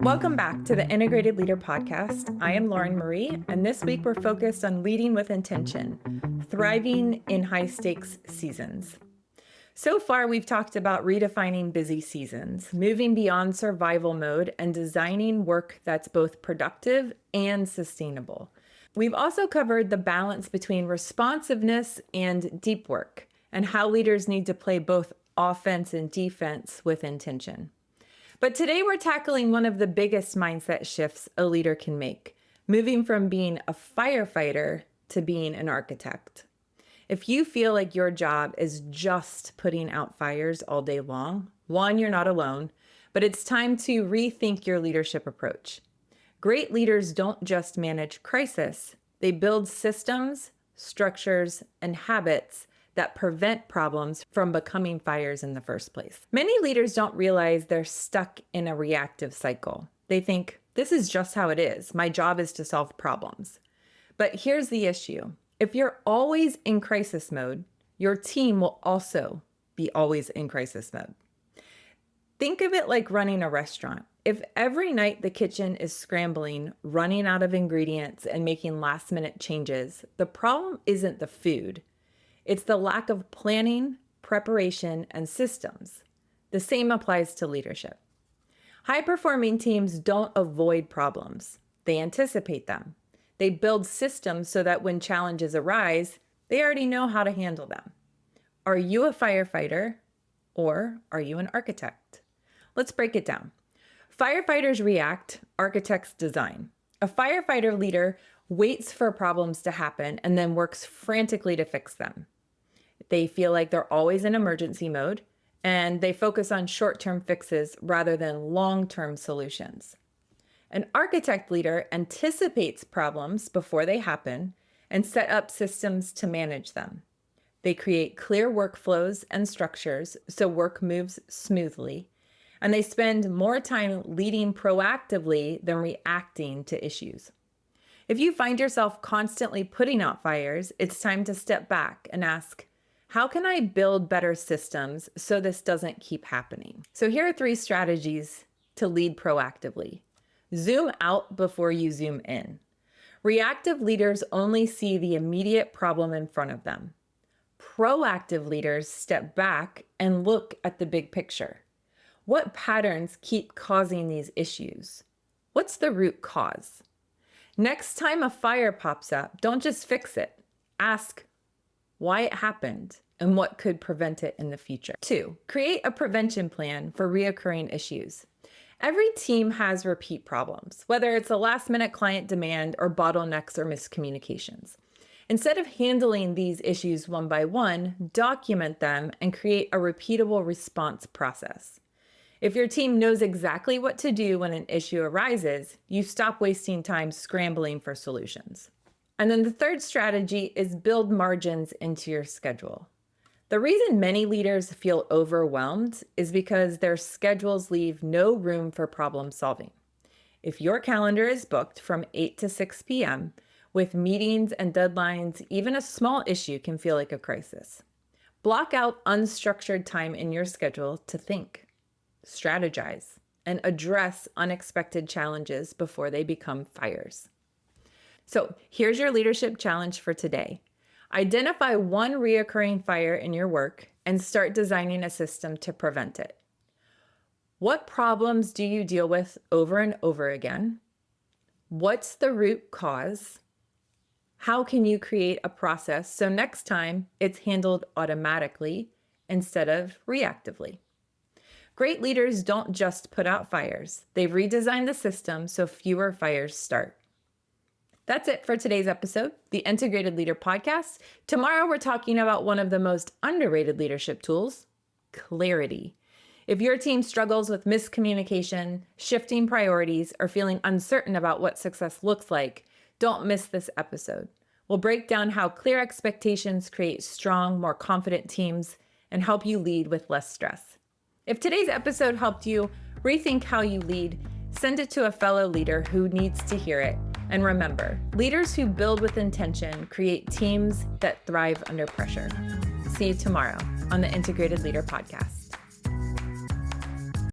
Welcome back to the Integrated Leader Podcast. I am Lauren Marie, and this week we're focused on leading with intention, thriving in high-stakes seasons. So far, we've talked about redefining busy seasons, moving beyond survival mode, and designing work that's both productive and sustainable. We've also covered the balance between responsiveness and deep work, and how leaders need to play both offense and defense with intention. But today we're tackling one of the biggest mindset shifts a leader can make, moving from being a firefighter to being an architect. If you feel like your job is just putting out fires all day long, one, you're not alone, but it's time to rethink your leadership approach. Great leaders don't just manage crisis, they build systems, structures, and habits that prevent problems from becoming fires in the first place. Many leaders don't realize they're stuck in a reactive cycle. They think, this is just how it is. My job is to solve problems. But here's the issue. If you're always in crisis mode, your team will also be always in crisis mode. Think of it like running a restaurant. If every night the kitchen is scrambling, running out of ingredients, and making last-minute changes, the problem isn't the food. It's the lack of planning, preparation, and systems. The same applies to leadership. High-performing teams don't avoid problems. They anticipate them. They build systems so that when challenges arise, they already know how to handle them. Are you a firefighter or are you an architect? Let's break it down. Firefighters react, architects design. A firefighter leader waits for problems to happen and then works frantically to fix them. They feel like they're always in emergency mode, and they focus on short-term fixes rather than long-term solutions. An architect leader anticipates problems before they happen and set up systems to manage them. They create clear workflows and structures so work moves smoothly, and they spend more time leading proactively than reacting to issues. If you find yourself constantly putting out fires, it's time to step back and ask, how can I build better systems so this doesn't keep happening? So here are 3 strategies to lead proactively. Zoom out before you zoom in. Reactive leaders only see the immediate problem in front of them. Proactive leaders step back and look at the big picture. What patterns keep causing these issues? What's the root cause? Next time a fire pops up, don't just fix it. Ask why it happened and what could prevent it in the future. 2, create a prevention plan for reoccurring issues. Every team has repeat problems, whether it's a last-minute client demand or bottlenecks or miscommunications. Instead of handling these issues one by one, document them and create a repeatable response process. If your team knows exactly what to do when an issue arises, you stop wasting time scrambling for solutions. And then the 3rd strategy is build margins into your schedule. The reason many leaders feel overwhelmed is because their schedules leave no room for problem solving. If your calendar is booked from 8 to 6 p.m., with meetings and deadlines, even a small issue can feel like a crisis. Block out unstructured time in your schedule to think, strategize, and address unexpected challenges before they become fires. So here's your leadership challenge for today. Identify one reoccurring fire in your work and start designing a system to prevent it. What problems do you deal with over and over again? What's the root cause? How can you create a process so next time it's handled automatically instead of reactively? Great leaders don't just put out fires. They've redesigned the system so fewer fires start. That's it for today's episode, the Integrated Leader Podcast. Tomorrow, we're talking about one of the most underrated leadership tools, clarity. If your team struggles with miscommunication, shifting priorities, or feeling uncertain about what success looks like, don't miss this episode. We'll break down how clear expectations create strong, more confident teams and help you lead with less stress. If today's episode helped you rethink how you lead, send it to a fellow leader who needs to hear it. And remember, leaders who build with intention create teams that thrive under pressure. See you tomorrow on the Integrated Leader Podcast.